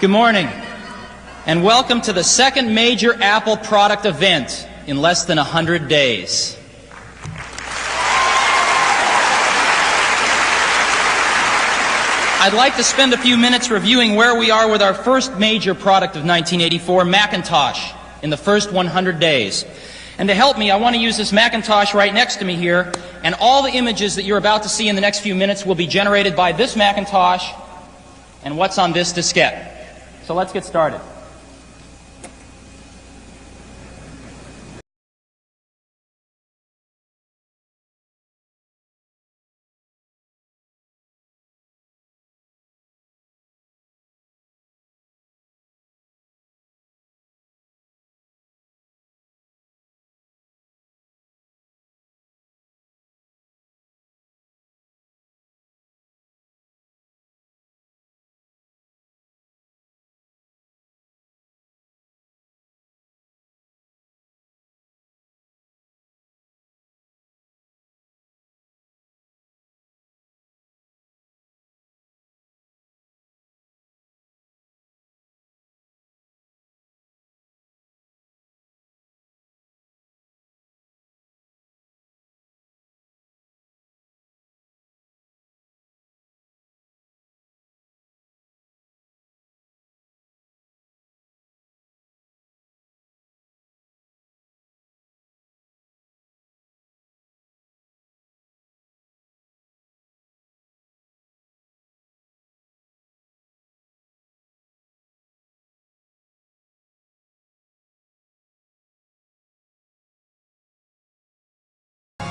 Good morning, and welcome to the second major Apple product event in less than 100 days. I'd like to spend a few minutes reviewing where we are with our first major product of 1984, Macintosh, in the first 100 days. And to help me, I want to use this Macintosh right next to me here, and all the images that you're about to see in the next few minutes will be generated by this Macintosh and what's on this diskette. So let's get started.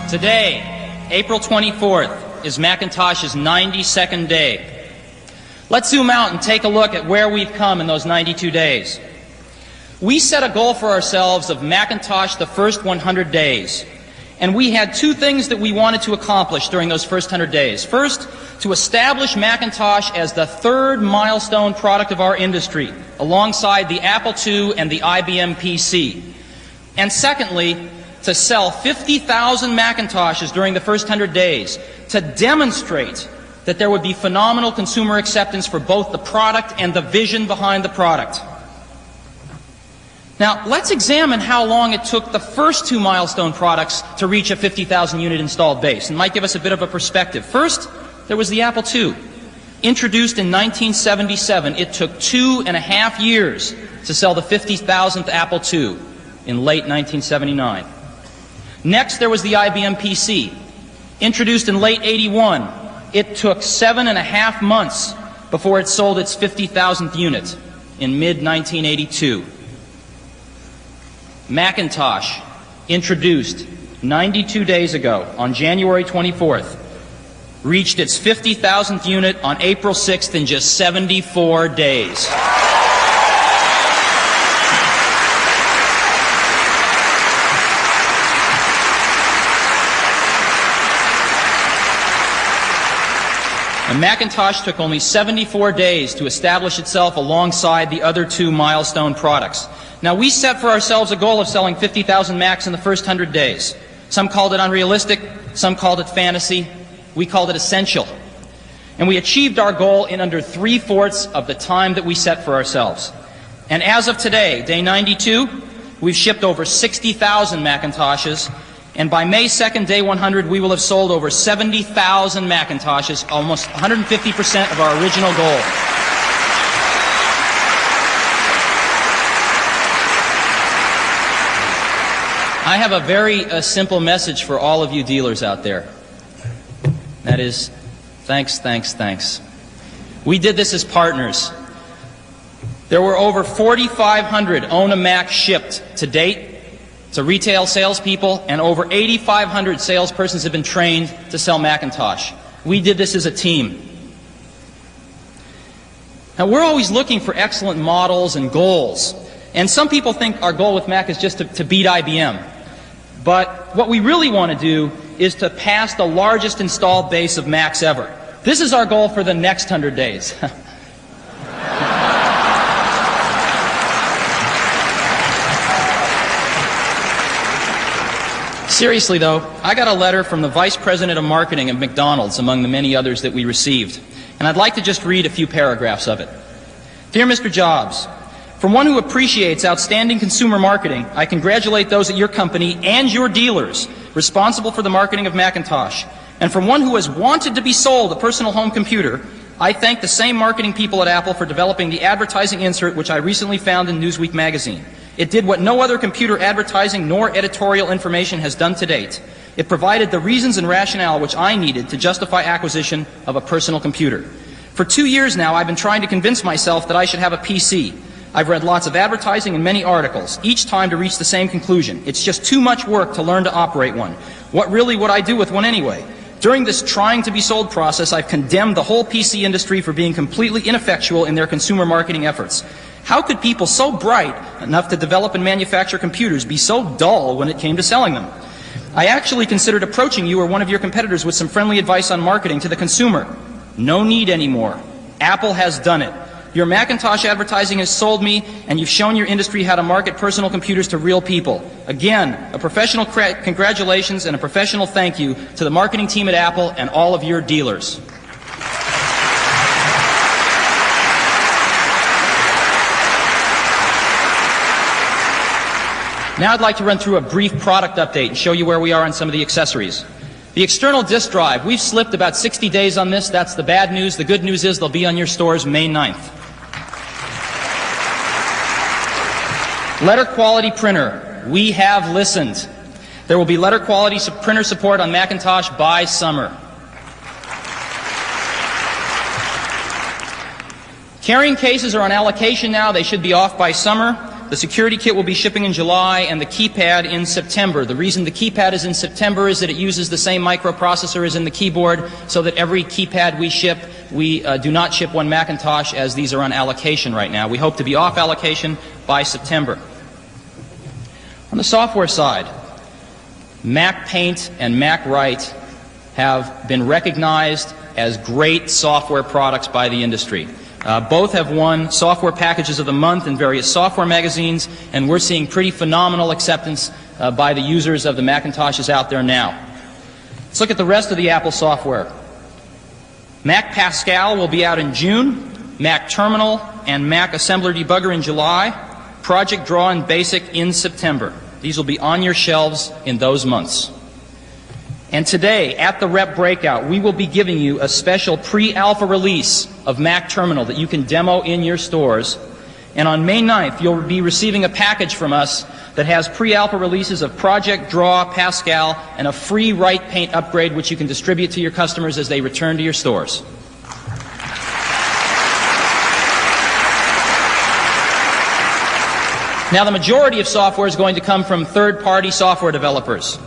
Today, April 24th, is Macintosh's 92nd day. Let's zoom out and take a look at where we've come in those 92 days. We set a goal for ourselves of Macintosh the first 100 days. And we had two things that we wanted to accomplish during those first 100 days. First, to establish Macintosh as the third milestone product of our industry, alongside the Apple II and the IBM PC. And secondly, to sell 50,000 Macintoshes during the first 100 days to demonstrate that there would be phenomenal consumer acceptance for both the product and the vision behind the product. Now, let's examine how long it took the first two milestone products to reach a 50,000 unit installed base, and might give us a bit of a perspective. First, there was the Apple II. Introduced in 1977, it took 2.5 years to sell the 50,000th Apple II in late 1979. Next, there was the IBM PC. Introduced in late '81, it took 7.5 months before it sold its 50,000th unit in mid-1982. Macintosh, introduced 92 days ago on January 24th, reached its 50,000th unit on April 6th in just 74 days. And Macintosh took only 74 days to establish itself alongside the other two milestone products. Now, we set for ourselves a goal of selling 50,000 Macs in the first 100 days. Some called it unrealistic, some called it fantasy, we called it essential. And we achieved our goal in under 3/4 of the time that we set for ourselves. And as of today, day 92, we've shipped over 60,000 Macintoshes. And by May 2nd, day 100, we will have sold over 70,000 Macintoshes, almost 150% of our original goal. I have a very simple message for all of you dealers out there. That is, thanks, thanks, thanks. We did this as partners. There were over 4,500 Own a Mac shipped to date to retail salespeople, and over 8,500 salespersons have been trained to sell Macintosh. We did this as a team. Now, we're always looking for excellent models and goals, and some people think our goal with Mac is just to beat IBM. But what we really want to do is to pass the largest installed base of Macs ever. This is our goal for the next 100 days. Seriously, though, I got a letter from the Vice President of Marketing of McDonald's, among the many others that we received. And I'd like to just read a few paragraphs of it. Dear Mr. Jobs, from one who appreciates outstanding consumer marketing, I congratulate those at your company and your dealers responsible for the marketing of Macintosh. And from one who has wanted to be sold a personal home computer, I thank the same marketing people at Apple for developing the advertising insert which I recently found in Newsweek magazine. It did what no other computer advertising nor editorial information has done to date. It provided the reasons and rationale which I needed to justify acquisition of a personal computer. For 2 years now, I've been trying to convince myself that I should have a PC. I've read lots of advertising and many articles, each time to reach the same conclusion. It's just too much work to learn to operate one. What really would I do with one anyway? During this trying to be sold process, I've condemned the whole PC industry for being completely ineffectual in their consumer marketing efforts. How could people so bright enough to develop and manufacture computers be so dull when it came to selling them? I actually considered approaching you or one of your competitors with some friendly advice on marketing to the consumer. No need anymore. Apple has done it. Your Macintosh advertising has sold me, and you've shown your industry how to market personal computers to real people. Again, a professional congratulations and a professional thank you to the marketing team at Apple and all of your dealers. Now I'd like to run through a brief product update and show you where we are on some of the accessories. The external disk drive, we've slipped about 60 days on this. That's the bad news. The good news is they'll be on your stores May 9th. Letter quality printer. We have listened. There will be letter quality printer support on Macintosh by summer. Carrying cases are on allocation now. They should be off by summer. The security kit will be shipping in July and the keypad in September. The reason the keypad is in September is that it uses the same microprocessor as in the keyboard, so that every keypad we ship, we do not ship one Macintosh, as these are on allocation right now. We hope to be off allocation by September. On the software side, Mac Paint and Mac Write have been recognized as great software products by the industry. Both have won Software Packages of the Month in various software magazines, and we're seeing pretty phenomenal acceptance by the users of the Macintoshes out there now. Let's look at the rest of the Apple software. Mac Pascal will be out in June, Mac Terminal and Mac Assembler Debugger in July, Project Draw and Basic in September. These will be on your shelves in those months. And today, at the Rep Breakout, we will be giving you a special pre-alpha release of Mac Terminal that you can demo in your stores. And on May 9th, you'll be receiving a package from us that has pre-alpha releases of Project Draw, Pascal, and a free Write Paint upgrade which you can distribute to your customers as they return to your stores. Now, the majority of software is going to come from third-party software developers.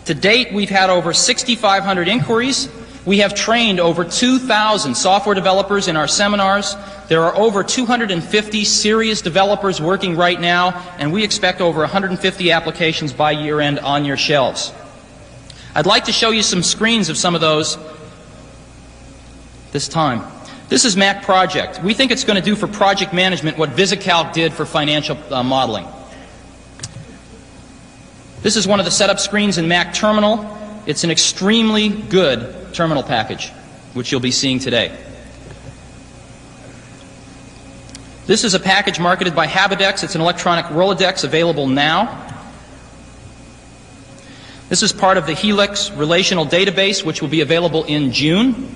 To date, we've had over 6,500 inquiries. We have trained over 2,000 software developers in our seminars. There are over 250 serious developers working right now, and we expect over 150 applications by year-end on your shelves. I'd like to show you some screens of some of those this time. This is Mac Project. We think it's going to do for project management what VisiCalc did for financial modeling. This is one of the setup screens in Mac Terminal. It's an extremely good terminal package, which you'll be seeing today. This is a package marketed by Habidex. It's an electronic Rolodex available now. This is part of the Helix relational database, which will be available in June.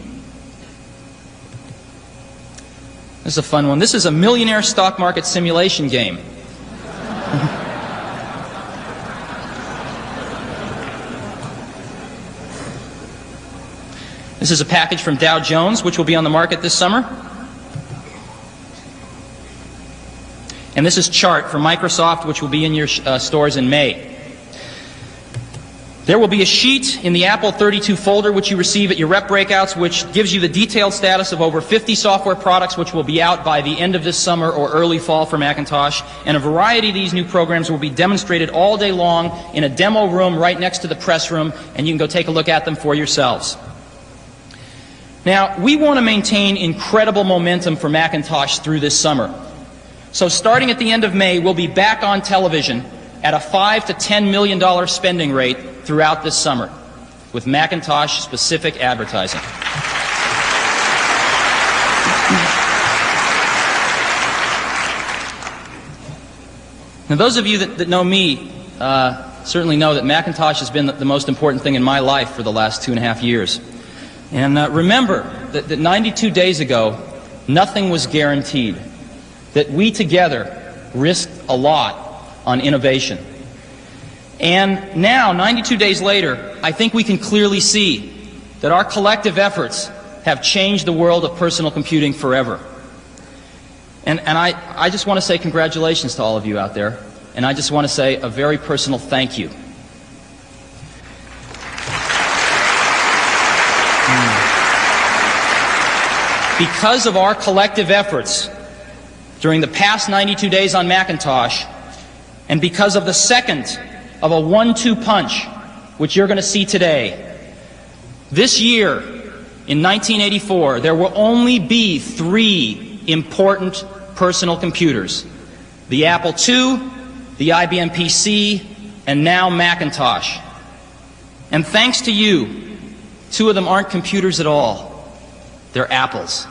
This is a fun one. This is a millionaire stock market simulation game. This is a package from Dow Jones, which will be on the market this summer. And this is Chart from Microsoft, which will be in your stores in May. There will be a sheet in the Apple 32 folder which you receive at your Rep Breakouts, which gives you the detailed status of over 50 software products which will be out by the end of this summer or early fall for Macintosh. And a variety of these new programs will be demonstrated all day long in a demo room right next to the press room, and you can go take a look at them for yourselves. Now, we want to maintain incredible momentum for Macintosh through this summer. So starting at the end of May, we'll be back on television at a $5 to $10 million spending rate throughout this summer with Macintosh-specific advertising. Now, those of you that know me certainly know that Macintosh has been the most important thing in my life for the last 2.5 years. And remember that 92 days ago, nothing was guaranteed, that we together risked a lot on innovation. And now, 92 days later, I think we can clearly see that our collective efforts have changed the world of personal computing forever. And I just want to say congratulations to all of you out there, and I just want to say a very personal thank you. Because of our collective efforts during the past 92 days on Macintosh, and because of the second of a 1-2 punch, which you're going to see today, this year, in 1984, there will only be 3 important personal computers: the Apple II, the IBM PC, and now Macintosh. And thanks to you, 2 of them aren't computers at all. They're apples.